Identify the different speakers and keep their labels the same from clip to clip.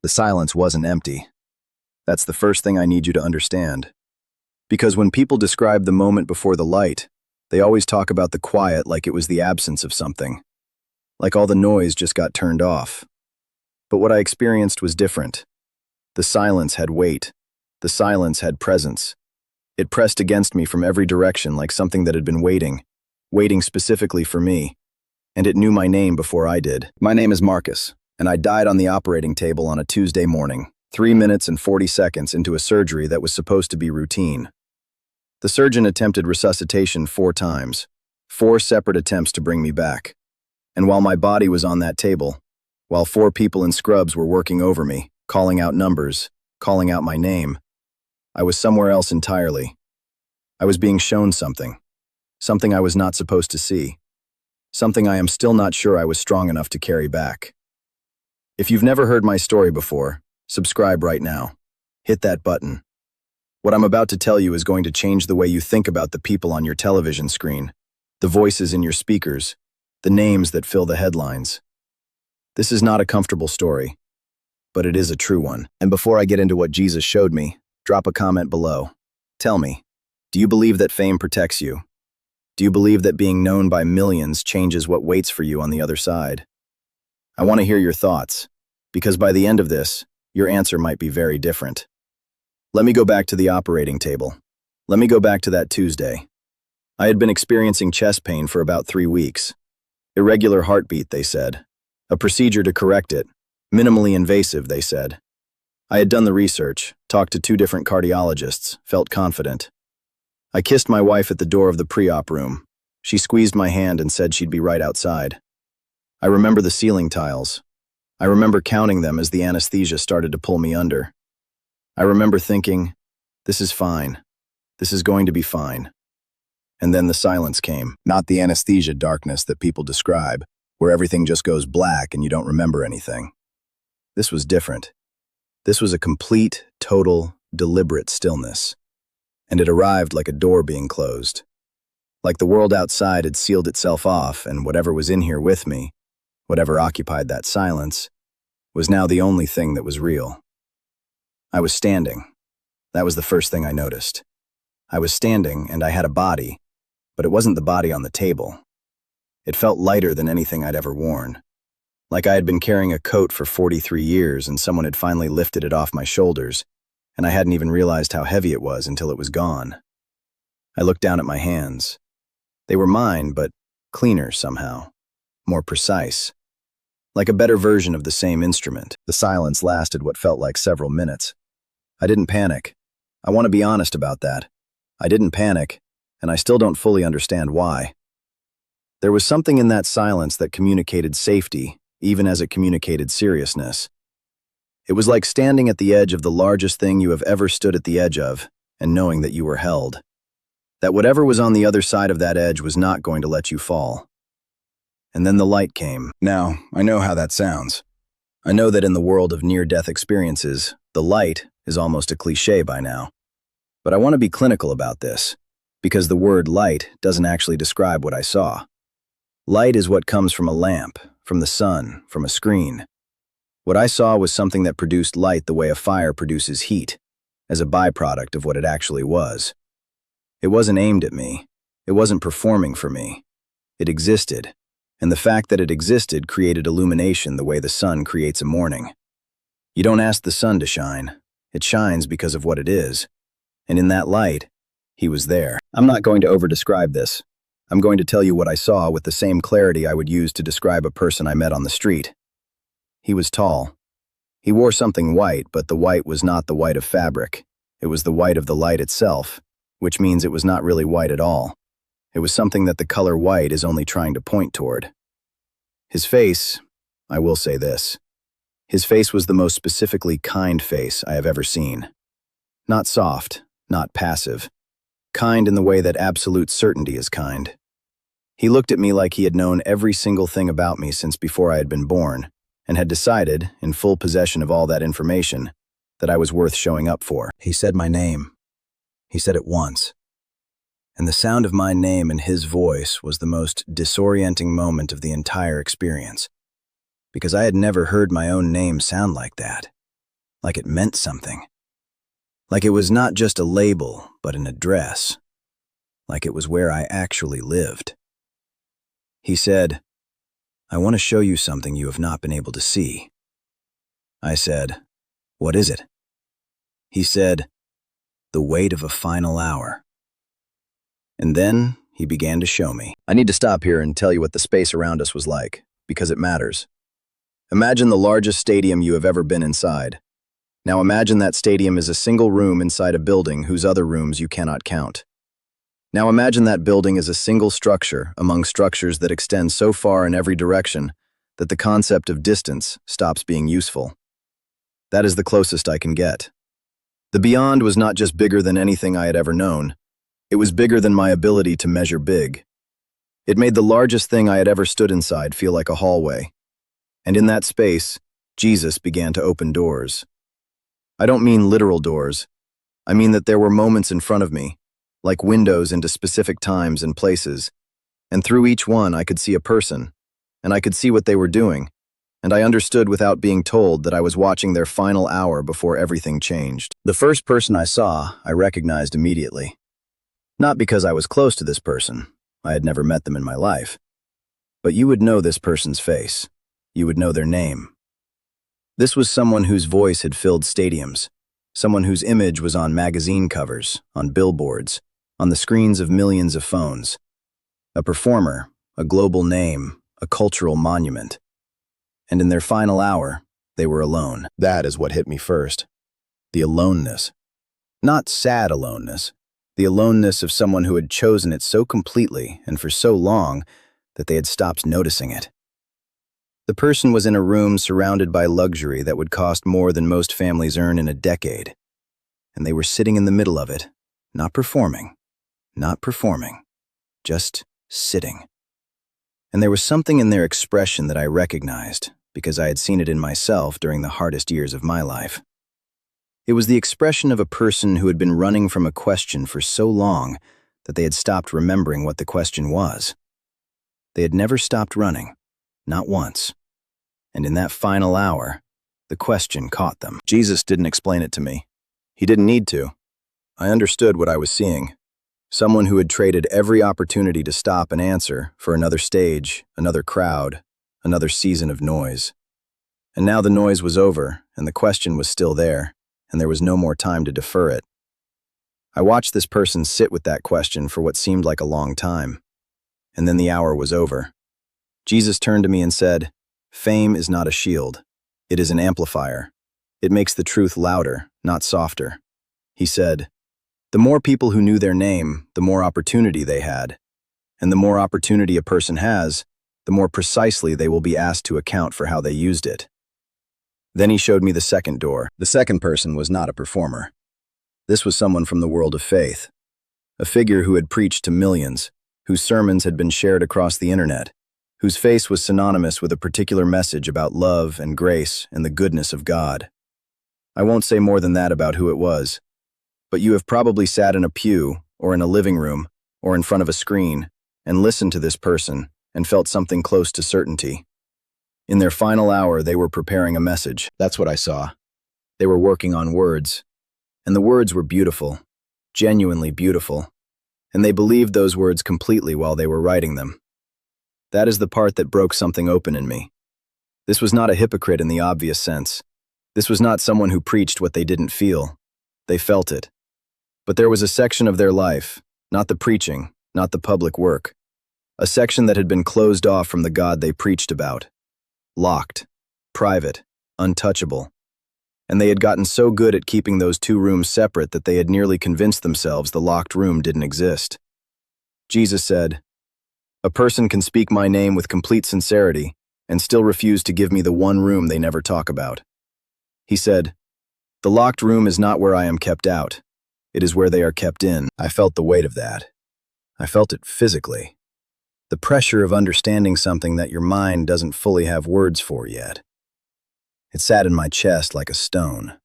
Speaker 1: The silence wasn't empty. That's the first thing I need you to understand. Because when people describe the moment before the light, they always talk about the quiet like it was the absence of something. Like all the noise just got turned off. But what I experienced was different. The silence had weight. The silence had presence. It pressed against me from every direction like something that had been waiting specifically for me. And it knew my name before I did. My name is Marcus, and I died on the operating table on a Tuesday morning, 3 minutes and 40 seconds into a surgery that was supposed to be routine. The surgeon attempted resuscitation 4 times, 4 separate attempts to bring me back. And while my body was on that table, while 4 people in scrubs were working over me, calling out numbers, calling out my name, I was somewhere else entirely. I was being shown something I was not supposed to see, something I am still not sure I was strong enough to carry back. If you've never heard my story before, subscribe right now. Hit that button. What I'm about to tell you is going to change the way you think about the people on your television screen, the voices in your speakers, the names that fill the headlines. This is not a comfortable story, but it is a true one. And before I get into what Jesus showed me, drop a comment below. Tell me, do you believe that fame protects you? Do you believe that being known by millions changes what waits for you on the other side? I want to hear your thoughts, because by the end of this, your answer might be very different. Let me go back to the operating table. Let me go back to that Tuesday. I had been experiencing chest pain for about 3 weeks. Irregular heartbeat, they said. A procedure to correct it. Minimally invasive, they said. I had done the research, talked to 2 different cardiologists, felt confident. I kissed my wife at the door of the pre-op room. She squeezed my hand and said she'd be right outside. I remember the ceiling tiles. I remember counting them as the anesthesia started to pull me under. I remember thinking, this is fine. This is going to be fine. And then the silence came, not the anesthesia darkness that people describe, where everything just goes black and you don't remember anything. This was different. This was a complete, total, deliberate stillness. And it arrived like a door being closed. Like the world outside had sealed itself off, and whatever was in here with me, whatever occupied that silence, was now the only thing that was real. I was standing. That was the first thing I noticed. I was standing, and I had a body, but it wasn't the body on the table. It felt lighter than anything I'd ever worn. Like I had been carrying a coat for 43 years and someone had finally lifted it off my shoulders, and I hadn't even realized how heavy it was until it was gone. I looked down at my hands. They were mine, but cleaner somehow, more precise. Like a better version of the same instrument. The silence lasted what felt like several minutes. I didn't panic. I want to be honest about that. I didn't panic, and I still don't fully understand why. There was something in that silence that communicated safety, even as it communicated seriousness. It was like standing at the edge of the largest thing you have ever stood at the edge of, and knowing that you were held. That whatever was on the other side of that edge was not going to let you fall. And then the light came. Now, I know how that sounds. I know that in the world of near-death experiences, the light is almost a cliché by now. But I want to be clinical about this, because the word light doesn't actually describe what I saw. Light is what comes from a lamp, from the sun, from a screen. What I saw was something that produced light the way a fire produces heat, as a byproduct of what it actually was. It wasn't aimed at me. It wasn't performing for me. It existed, and the fact that it existed created illumination the way the sun creates a morning. You don't ask the sun to shine. It shines because of what it is. And in that light, he was there. I'm not going to over-describe this. I'm going to tell you what I saw with the same clarity I would use to describe a person I met on the street. He was tall. He wore something white, but the white was not the white of fabric. It was the white of the light itself, which means it was not really white at all. It was something that the color white is only trying to point toward. His face, I will say this. His face was the most specifically kind face I have ever seen. Not soft, not passive. Kind in the way that absolute certainty is kind. He looked at me like he had known every single thing about me since before I had been born, and had decided, in full possession of all that information, that I was worth showing up for. He said my name. He said it once. And the sound of my name and his voice was the most disorienting moment of the entire experience, because I had never heard my own name sound like that. like it meant something. Like it was not just a label, but an address. Like it was where I actually lived. He said, "I want to show you something you have not been able to see." I said, "What is it?" He said, "The weight of a final hour." And then he began to show me. I need to stop here and tell you what the space around us was like, because it matters. Imagine the largest stadium you have ever been inside. Now imagine that stadium is a single room inside a building whose other rooms you cannot count. Now imagine that building is a single structure among structures that extend so far in every direction that the concept of distance stops being useful. That is the closest I can get. The beyond was not just bigger than anything I had ever known. It was bigger than my ability to measure big. It made the largest thing I had ever stood inside feel like a hallway. And in that space, Jesus began to open doors. I don't mean literal doors. I mean that there were moments in front of me, like windows into specific times and places, and through each one I could see a person, and I could see what they were doing, and I understood without being told that I was watching their final hour before everything changed. The first person I saw, I recognized immediately. Not because I was close to this person, I had never met them in my life, but you would know this person's face. You would know their name. This was someone whose voice had filled stadiums, someone whose image was on magazine covers, on billboards, on the screens of millions of phones. A performer, a global name, a cultural monument. And in their final hour, they were alone. That is what hit me first. The aloneness. Not sad aloneness. The aloneness of someone who had chosen it so completely and for so long that they had stopped noticing it. The person was in a room surrounded by luxury that would cost more than most families earn in a decade. And they were sitting in the middle of it, not performing, just sitting. And there was something in their expression that I recognized because I had seen it in myself during the hardest years of my life. It was the expression of a person who had been running from a question for so long that they had stopped remembering what the question was. They had never stopped running. Not once. And in that final hour, the question caught them. Jesus didn't explain it to me. He didn't need to. I understood what I was seeing. Someone who had traded every opportunity to stop and answer for another stage, another crowd, another season of noise. And now the noise was over, and the question was still there, and there was no more time to defer it. I watched this person sit with that question for what seemed like a long time. And then the hour was over. Jesus turned to me and said, "Fame is not a shield. It is an amplifier. It makes the truth louder, not softer." He said, "The more people who knew their name, the more opportunity they had. And the more opportunity a person has, the more precisely they will be asked to account for how they used it." Then he showed me the second door. The second person was not a performer. This was someone from the world of faith. A figure who had preached to millions, whose sermons had been shared across the internet, whose face was synonymous with a particular message about love and grace and the goodness of God. I won't say more than that about who it was, but you have probably sat in a pew, or in a living room, or in front of a screen, and listened to this person and felt something close to certainty. In their final hour, they were preparing a message. That's what I saw. They were working on words, and the words were beautiful, genuinely beautiful, and they believed those words completely while they were writing them. That is the part that broke something open in me. This was not a hypocrite in the obvious sense. This was not someone who preached what they didn't feel. They felt it. But there was a section of their life, not the preaching, not the public work, a section that had been closed off from the God they preached about. Locked, private, untouchable. And they had gotten so good at keeping those two rooms separate that they had nearly convinced themselves the locked room didn't exist. Jesus said, "A person can speak my name with complete sincerity and still refuse to give me the one room they never talk about." He said, "The locked room is not where I am kept out. It is where they are kept in." I felt the weight of that. I felt it physically. The pressure of understanding something that your mind doesn't fully have words for yet. It sat in my chest like a stone.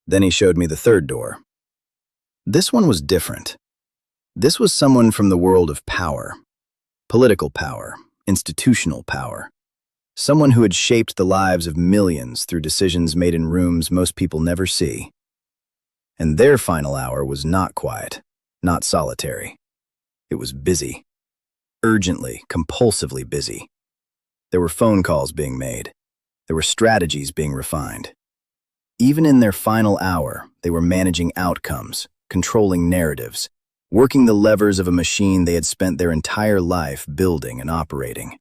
Speaker 1: Then he showed me the third door. This one was different. This was someone from the world of power, political power, institutional power. Someone who had shaped the lives of millions through decisions made in rooms most people never see. And their final hour was not quiet, not solitary. It was busy. Urgently, compulsively busy. There were phone calls being made. There were strategies being refined. Even in their final hour, they were managing outcomes, controlling narratives, working the levers of a machine they had spent their entire life building and operating.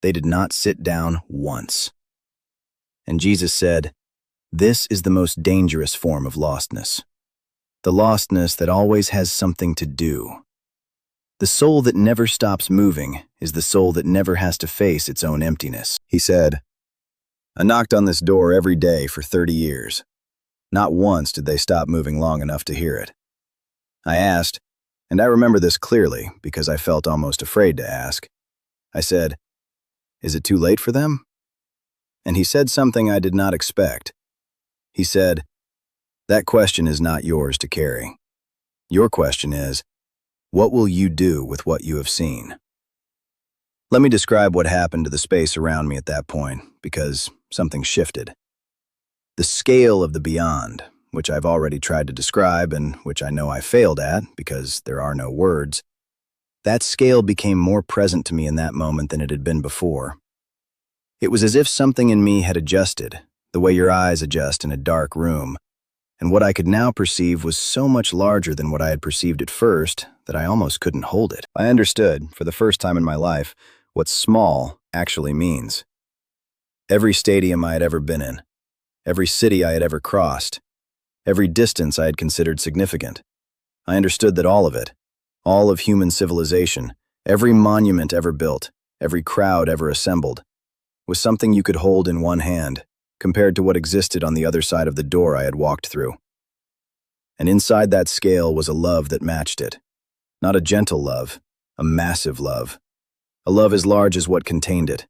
Speaker 1: They did not sit down once. And Jesus said, "This is the most dangerous form of lostness. The lostness that always has something to do. The soul that never stops moving is the soul that never has to face its own emptiness." He said, "I knocked on this door every day for 30 years. Not once did they stop moving long enough to hear it. I asked, and I remember this clearly because I felt almost afraid to ask. I said, 'Is it too late for them?' And he said something I did not expect. He said, 'That question is not yours to carry. Your question is, what will you do with what you have seen?' Let me describe what happened to the space around me at that point, because something shifted. The scale of the beyond, which I've already tried to describe and which I know I failed at because there are no words, that scale became more present to me in that moment than it had been before. It was as if something in me had adjusted, the way your eyes adjust in a dark room, and what I could now perceive was so much larger than what I had perceived at first that I almost couldn't hold it. I understood, for the first time in my life, what small actually means. Every stadium I had ever been in, every city I had ever crossed, every distance I had considered significant. I understood that all of it, all of human civilization, every monument ever built, every crowd ever assembled, was something you could hold in one hand, compared to what existed on the other side of the door I had walked through. And inside that scale was a love that matched it. Not a gentle love, a massive love. A love as large as what contained it.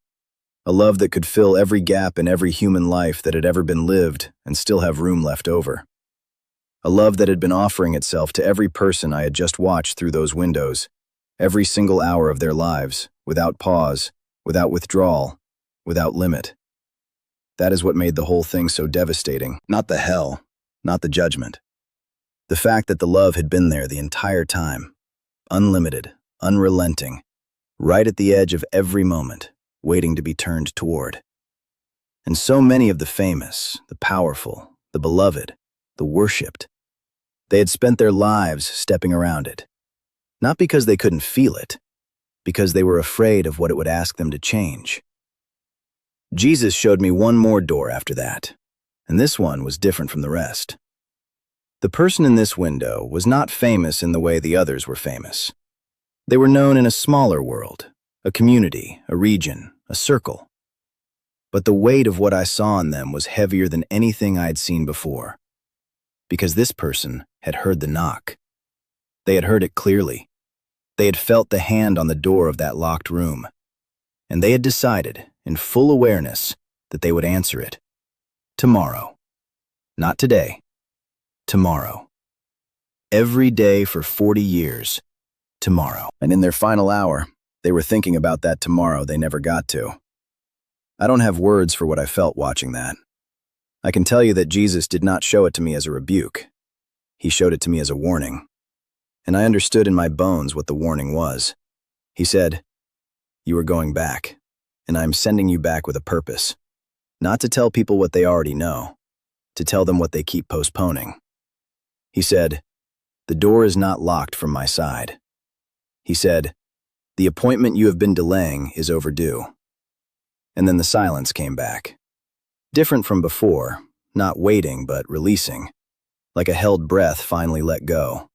Speaker 1: A love that could fill every gap in every human life that had ever been lived and still have room left over. A love that had been offering itself to every person I had just watched through those windows, every single hour of their lives, without pause, without withdrawal, without limit. That is what made the whole thing so devastating. Not the hell, not the judgment. The fact that the love had been there the entire time, unlimited, unrelenting, right at the edge of every moment, waiting to be turned toward. And so many of the famous, the powerful, the beloved, the worshipped, they had spent their lives stepping around it. Not because they couldn't feel it, because they were afraid of what it would ask them to change. Jesus showed me one more door after that, and this one was different from the rest. The person in this window was not famous in the way the others were famous. They were known in a smaller world, a community, a region, a circle. But the weight of what I saw in them was heavier than anything I had seen before, because this person had heard the knock. They had heard it clearly. They had felt the hand on the door of that locked room, and they had decided, in full awareness, that they would answer it. Tomorrow. Not today. Tomorrow. Every day for 40 years. Tomorrow. And in their final hour, they were thinking about that tomorrow they never got to. I don't have words for what I felt watching that. I can tell you that Jesus did not show it to me as a rebuke. He showed it to me as a warning. And I understood in my bones what the warning was. He said, "You are going back, and I am sending you back with a purpose. Not to tell people what they already know, to tell them what they keep postponing." He said, "The door is not locked from my side." He said, "The appointment you have been delaying is overdue." And then the silence came back. Different from before, not waiting but releasing, like a held breath finally let go.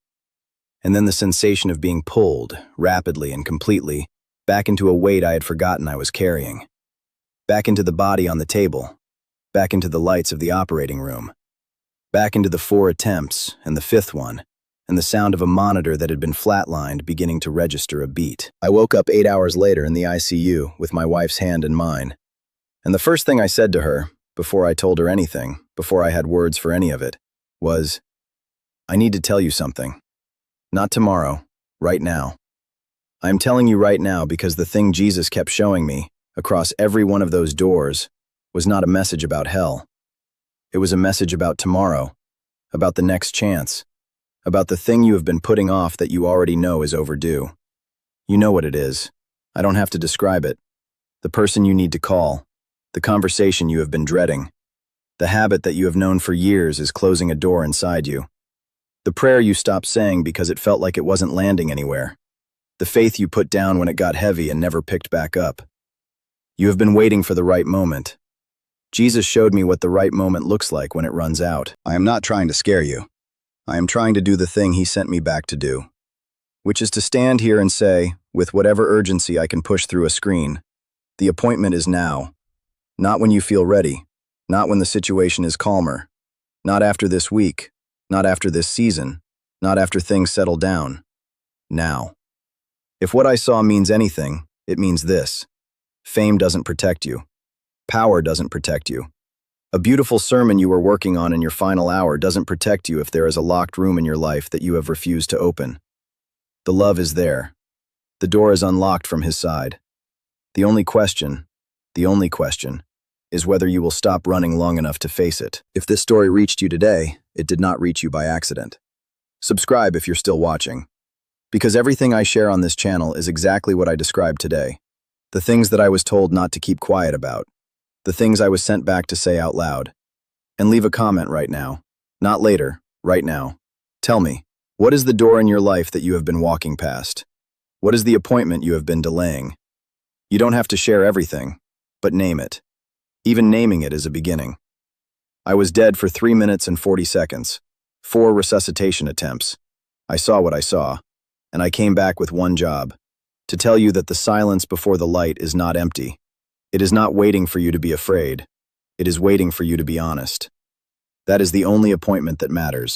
Speaker 1: And then the sensation of being pulled, rapidly and completely, back into a weight I had forgotten I was carrying. Back into the body on the table, back into the lights of the operating room, back into the 4 attempts and the 5th one, and the sound of a monitor that had been flatlined beginning to register a beat. I woke up 8 hours later in the ICU with my wife's hand in mine. And the first thing I said to her, before I told her anything, before I had words for any of it, was, "I need to tell you something. Not tomorrow, right now. I am telling you right now because the thing Jesus kept showing me, across every one of those doors, was not a message about hell. It was a message about tomorrow, about the next chance, about the thing you have been putting off that you already know is overdue. You know what it is. I don't have to describe it. The person you need to call, the conversation you have been dreading, the habit that you have known for years is closing a door inside you. The prayer you stopped saying because it felt like it wasn't landing anywhere. The faith you put down when it got heavy and never picked back up. You have been waiting for the right moment. Jesus showed me what the right moment looks like when it runs out. I am not trying to scare you. I am trying to do the thing he sent me back to do, which is to stand here and say, with whatever urgency I can push through a screen, the appointment is now. Not when you feel ready, not when the situation is calmer, not after this week, not after this season, not after things settle down. Now. If what I saw means anything, it means this. Fame doesn't protect you. Power doesn't protect you. A beautiful sermon you were working on in your final hour doesn't protect you if there is a locked room in your life that you have refused to open. The love is there. The door is unlocked from his side. The only question, is whether you will stop running long enough to face it. If this story reached you today, it did not reach you by accident. Subscribe if you're still watching. Because everything I share on this channel is exactly what I described today. The things that I was told not to keep quiet about. The things I was sent back to say out loud. And leave a comment right now. Not later, right now. Tell me, what is the door in your life that you have been walking past? What is the appointment you have been delaying? You don't have to share everything, but name it. Even naming it is a beginning. I was dead for 3 minutes and 40 seconds. 4 resuscitation attempts. I saw what I saw, and I came back with one job. To tell you that the silence before the light is not empty. It is not waiting for you to be afraid. It is waiting for you to be honest. That is the only appointment that matters.